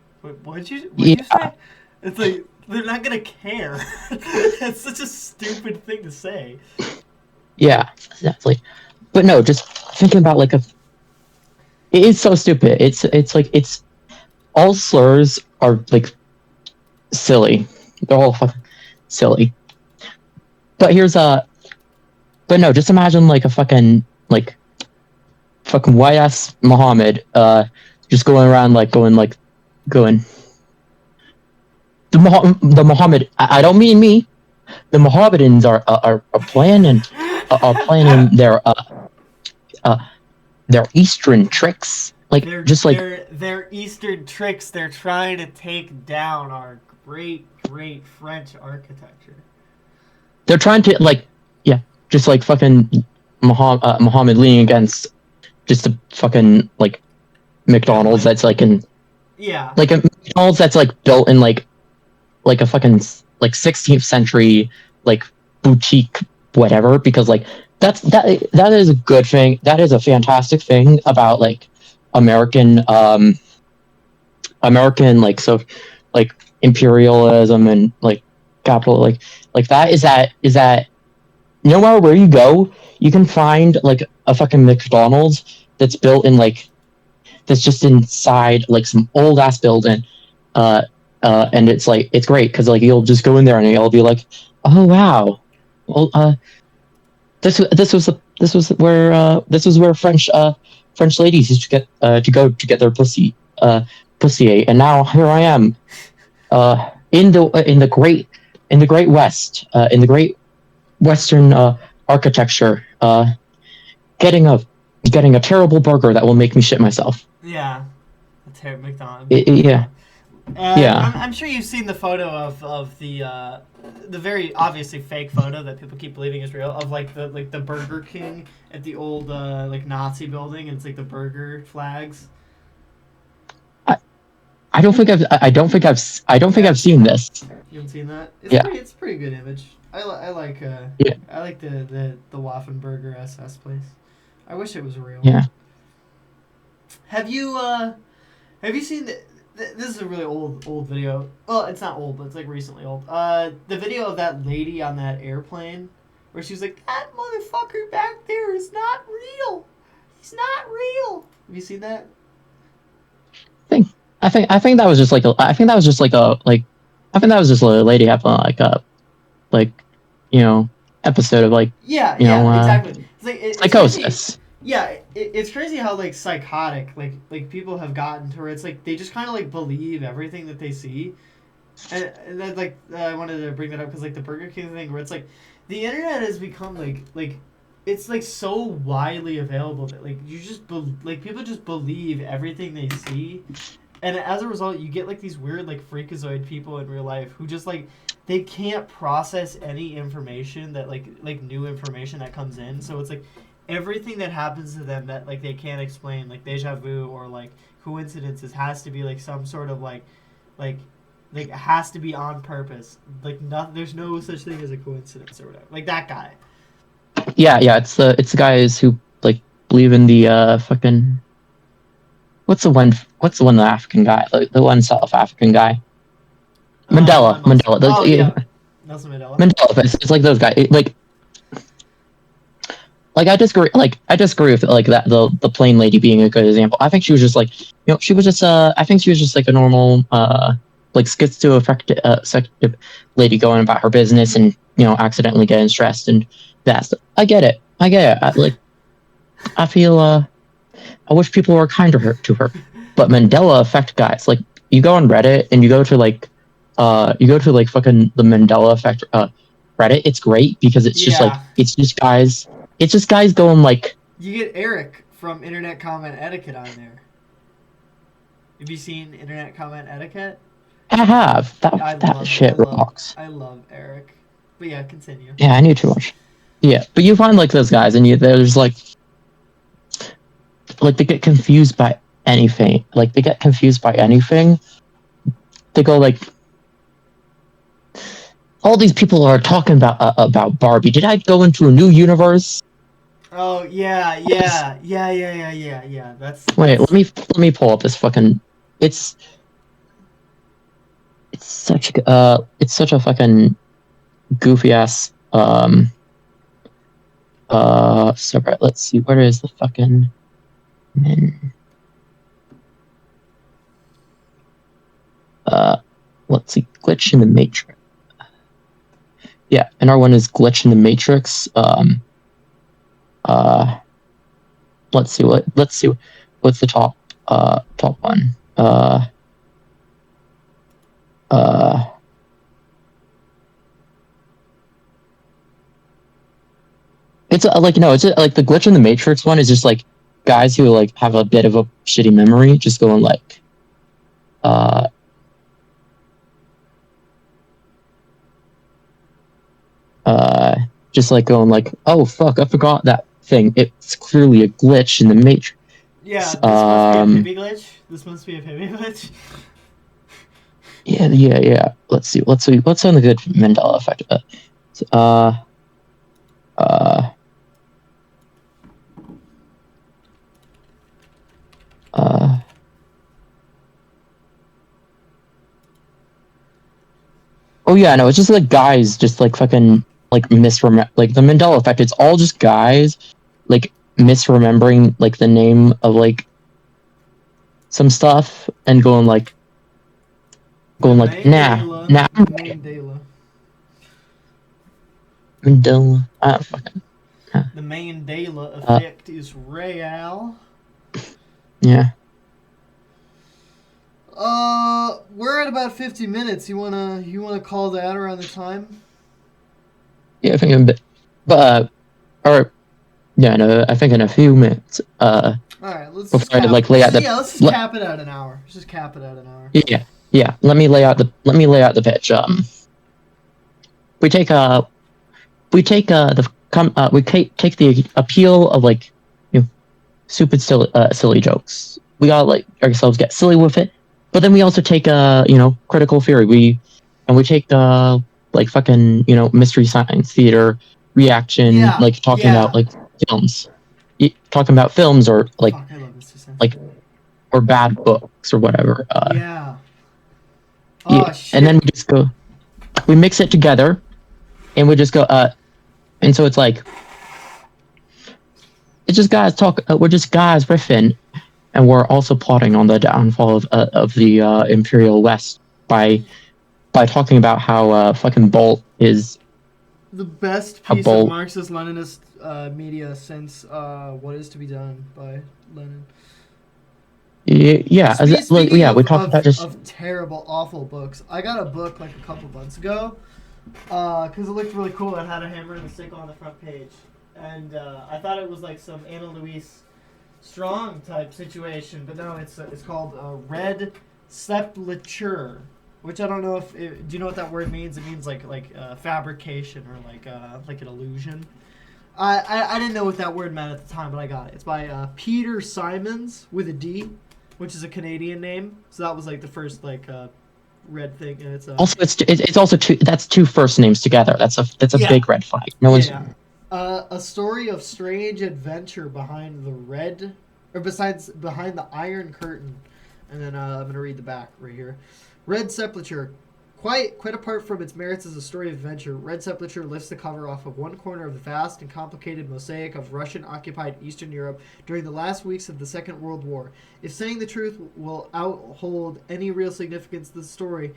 you say? It's like they're not gonna care. It's such a stupid thing to say. Yeah, exactly. But no, just thinking about it's so stupid. It's like it's all slurs are like silly. They're all fucking silly. But here's a but no, just imagine like a fucking white ass Muhammad just going around going the Muhammad. I don't mean me. The Mohammedans are planning their Eastern tricks. Like their Eastern tricks. They're trying to take down our great French architecture. They're trying to just like fucking Muhammad leaning against just a fucking like McDonald's that's like a McDonald's that's like built in like a fucking like 16th century like boutique whatever, because like that is a good thing. That is a fantastic thing about like American like imperialism and like capital like that is that no matter where you go, you can find like a fucking McDonald's that's built in like that's just inside like some old ass building, and it's like it's great because like you'll just go in there and you'll be like, oh wow, well this was where French ladies used to get to get their pussy ate, and now here I am in the great West, in the great Western architecture, getting a terrible burger that will make me shit myself. Yeah, McDonald's. Yeah. Yeah. I'm sure you've seen the photo of the very obviously fake photo that people keep believing is real of like the Burger King at the old like Nazi building, and it's like the burger flags. I don't think I've seen this. You haven't seen that? It's a pretty good image. I like the Waffenberger SS place. I wish it was real. Yeah. Have you seen this is a really old video. Well, it's not old, but it's like recently old. The video of that lady on that airplane where she was like, "That motherfucker back there is not real. He's not real." Have you seen that? I think that was just like a lady having episode of like exactly. It's psychosis. Yeah, it's crazy how like psychotic like people have gotten to where it's like they just kind of like believe everything that they see, and then like I wanted to bring that up because like the Burger King thing where it's like the internet has become like it's like so widely available that like you just people just believe everything they see, and as a result you get like these weird like freakazoid people in real life who just like they can't process any information that like new information that comes in, so it's like everything that happens to them that like they can't explain, like deja vu or like coincidences, has to be like some sort of like it has to be on purpose. Like there's no such thing as a coincidence or whatever. Like that guy. Yeah, it's the guys who like believe in the fucking what's the one the African guy, the one South African guy. Mandela. Nelson Mandela. Mandela. It's like those guys. Like I disagree. Like I disagree with like that the plane lady being a good example. I think she was just like she was just I think she was just like a normal like schizoaffective lady going about her business and accidentally getting stressed and that's I get it. I feel I wish people were kinder to her. But Mandela effect guys, like you go on Reddit and you go to like fucking the Mandela effect Reddit. It's great because it's just like it's just guys going like. You get Eric from Internet Comment Etiquette on there. Have you seen Internet Comment Etiquette? I have. That shit rocks. I love Eric. But yeah, continue. Yeah, I need to watch. Yeah, but you find like those guys and there's like they get confused by anything. Like they get confused by anything. They go like, all these people are talking about Barbie. Did I go into a new universe? Oh yeah. Wait, let me pull up this fucking. It's such a fucking goofy ass subreddit. Let's see, where is the fucking glitch in the matrix. Yeah, another one is glitch in the matrix. Uh, let's see what's the top one. Uh, it's like no, it's like the glitch in the matrix one is just like guys who like have a bit of a shitty memory, just going like, uh, just like going like, oh fuck, I forgot that thing. It's clearly a glitch in the matrix. Yeah, this must be a Um, Pibby glitch. This must be a Pibby glitch. yeah. Let's see. What's on the good Mandela effect? Uh, uh, uh. Oh yeah, no, it's just like guys just like fucking like misremember like the Mandela effect. It's all just guys like misremembering like the name of like some stuff and The going like nah Mandela. Mandela fucking The Mandela uh, effect is real. yeah. We're at about 50 minutes. You wanna call that around the time? Yeah, I think I'm a bit, but or yeah, no, I think in a few minutes. All right, let's just Before I cap. like lay out the Let's just le- cap it at an hour. Let's just cap it at an hour. yeah. Let me lay out the pitch. We take take the appeal of like stupid silly jokes. We gotta like ourselves get silly with it, but then we also take critical theory. We take like fucking mystery science theater reaction, Yeah, like talking about yeah. like films, talking about films or like Fuck, I love Mr. Sense. like or bad books or whatever. Yeah. Yeah, Oh and then shit. we mix it together, and we just go and so it's like it's just guys talk. We're just guys riffing, and we're also plotting on the downfall of the Imperial West by talking about how fucking Bolt is The best how piece of Bolt. Marxist-Leninist media since What Is to Be Done by Lenin. Yeah, Speaking yeah. We talked about just of terrible, awful books, I got a book like a couple months ago because it looked really cool. It had a hammer and a sickle on the front page, and I thought it was like some Anna Louise Strong type situation, but no, it's called Red Sepulture, which I don't know if do you know what that word means? It means like fabrication or like an illusion. I didn't know what that word meant at the time, but I got it. It's by Peter Simons with a D, which is a Canadian name. So that was like the first red thing, and it's also it's also two first names together. That's a yeah, big red flag. No one's yeah. A story of strange adventure behind the behind the Iron Curtain, and then I'm gonna read the back right here. Red Sepulture. Quite apart from its merits as a story of adventure, Red Sepulture lifts the cover off of one corner of the vast and complicated mosaic of Russian-occupied Eastern Europe during the last weeks of the Second World War. If saying the truth will outhold any real significance to the story,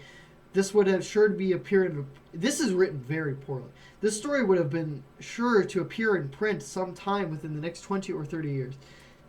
this would have sure to be appear in. This is written very poorly. This story would have been sure to appear in print sometime within the next 20 or 30 years.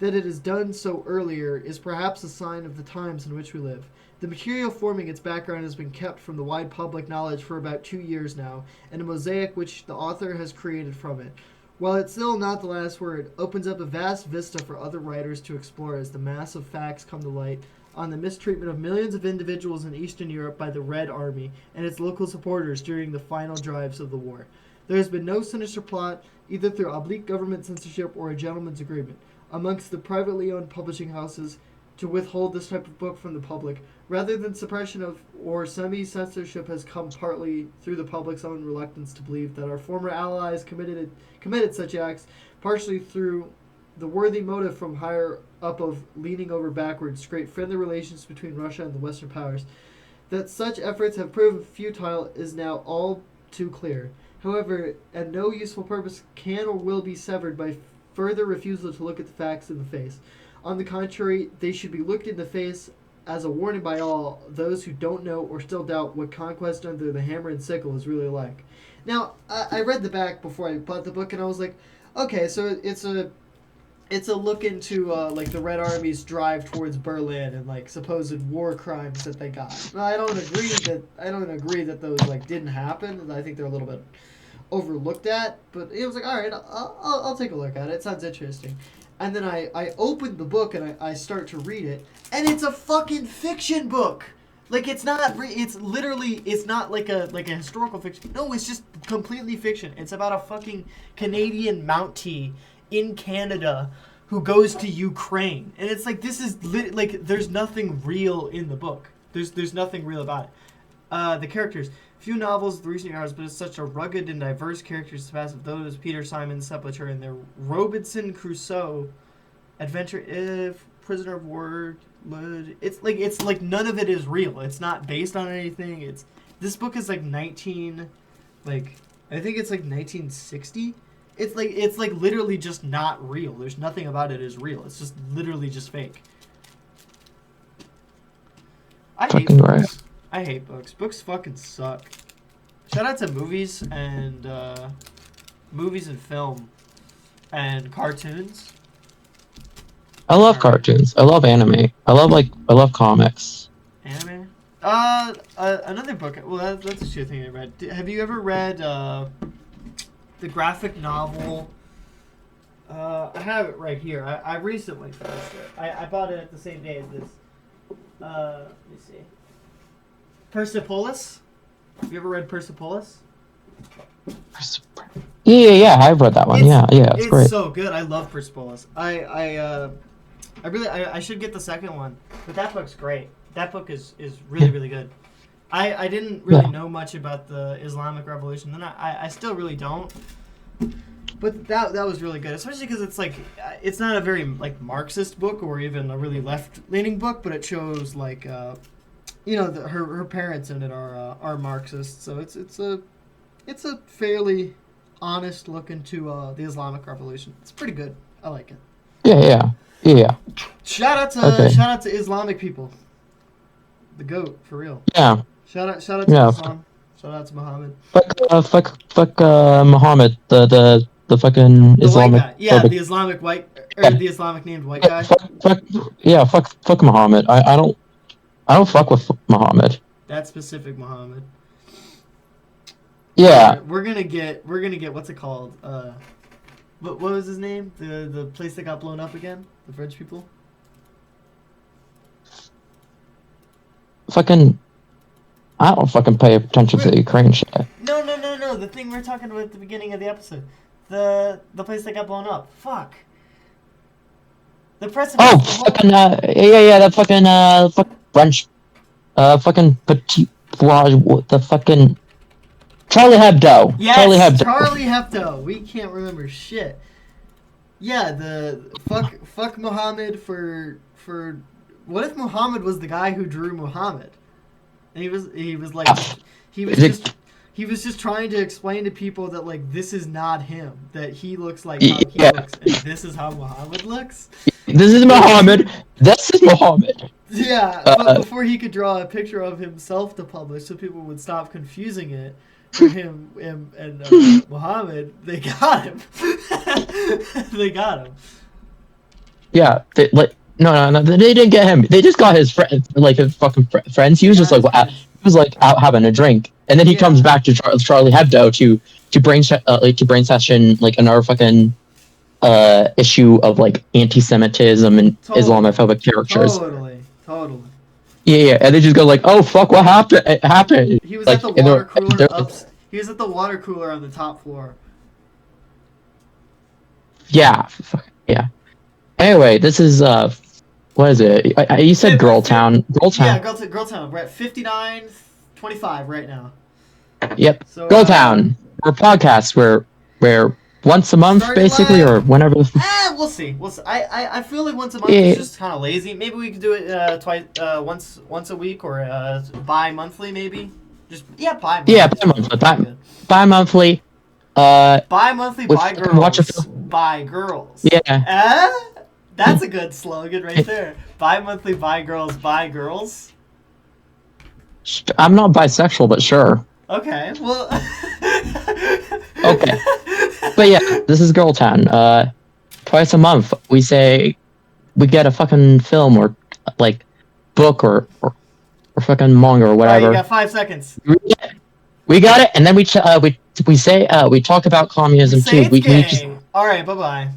That it is done so earlier is perhaps a sign of the times in which we live. The material forming its background has been kept from the wide public knowledge for about 2 years now, and a mosaic which the author has created from it, while it's still not the last word, opens up a vast vista for other writers to explore as the mass of facts come to light on the mistreatment of millions of individuals in Eastern Europe by the Red Army and its local supporters during the final drives of the war. There has been no sinister plot, either through oblique government censorship or a gentleman's agreement, amongst the privately owned publishing houses to withhold this type of book from the public, rather than suppression of or semi-censorship has come partly through the public's own reluctance to believe that our former allies committed such acts, partially through the worthy motive from higher up of leaning over backwards to create friendly relations between Russia and the Western powers. That such efforts have proven futile is now all too clear. However, and no useful purpose can or will be severed by further refusal to look at the facts in the face. On the contrary, they should be looked in the face as a warning by all those who don't know or still doubt what conquest under the hammer and sickle is really like. Now, I read the back before I bought the book, and I was like, okay, so it's a look into like the Red Army's drive towards Berlin and like supposed war crimes that they got. Now, I don't agree that those like didn't happen, and I think they're a little bit overlooked at. But it was like, all right, I'll take a look at it. It sounds interesting. And then I opened the book and I start to read it, and it's a fucking fiction book. Like it's not. It's literally. It's not like a historical fiction. No, it's just completely fiction. It's about a fucking Canadian Mountie in Canada who goes to Ukraine, and it's like this is like there's nothing real in the book. There's nothing real about it. The characters. Few novels of the recent years, but it's such a rugged and diverse characters surpass of those Peter Simon Sepulture and their Robinson Crusoe adventure. If prisoner of war. It's like none of it is real. It's not based on anything. This book is like I think it's like 1960. It's like literally just not real. There's nothing about it is real. It's just literally just fake. I hate books. Right. I hate books. Books fucking suck. Shout out to movies and film and cartoons. I love cartoons. I love anime. I love comics. Anime? Another book. Well, that's a shit thing I read. Have you ever read the graphic novel? I have it right here. I recently finished it. I bought it at the same day as this. Let me see. Persepolis? Have you ever read Persepolis? Yeah, I've read that one. It's great. It's so good. I love Persepolis. I should get the second one, but that book's great. That book is really, really good. I didn't really know much about the Islamic Revolution, and I still really don't. But that was really good, especially because it's not a very like Marxist book or even a really left-leaning book, but it shows like her parents in it are Marxists, so it's a fairly honest look into the Islamic Revolution. It's pretty good. I like it. Yeah. Shout out to Islamic people. The GOAT, for real. Yeah. Shout out to Islam. Shout out to Muhammad. Fuck Muhammad, the fucking the Islamic. White guy. Yeah, the Islamic white or the Islamic named white guy. Fuck Muhammad. I don't fuck with Muhammad. That specific Muhammad. Yeah. We're gonna get what's it called? What was his name? The place that got blown up again? The French people? Fucking... I don't fucking pay attention to the Ukraine shit. No. The thing we were talking about at the beginning of the episode. The place that got blown up. Fuck. The precipice. Oh, fucking, that fucking French... fucking Petit Bourgeois... The fucking... Charlie Hebdo. Yes, Charlie Hebdo. We can't remember shit. Yeah, the fuck Muhammad for what if Muhammad was the guy who drew Muhammad? And he was just trying to explain to people that like this is not him, that he looks like how he looks, and this is how Muhammad looks. This is Muhammad. This is Muhammad. Yeah, but before he could draw a picture of himself to publish, so people would stop confusing it. For him and Muhammad, they got him. They got him. Yeah, no, they didn't get him. They just got his friend, like his fucking friends. He was just out having a drink, and then he comes back to Charlie Hebdo to brain session like another fucking issue of like anti-Semitism and Islamophobic characters. Totally. Yeah, and they just go like, "Oh fuck, what happened?" It happened. He was at the water cooler. He was at the water cooler on the top floor. Yeah. Anyway, this is what is it? You said Girl Town. Yeah, Girl Town. We're at 59:25 right now. Yep. So, Girl Town. We're podcasts where once a month, basically, or whenever. We'll see. I feel like once a month is just kind of lazy. Maybe we could do it once a week or bi-monthly, maybe. Bi-monthly. Yeah, bi-monthly. Bi-monthly. Bi-monthly, by girls. By girls. Yeah. That's a good slogan right there. Bi-monthly, bi girls, bi girls. I'm not bisexual, but sure. Okay, well. Okay. But yeah, this is Girl Town. Twice a month, we get a fucking film or like book or fucking manga or All right, whatever. you got 5 seconds. We got it, and then we talk about communism Say too. it's gay. All right, bye bye.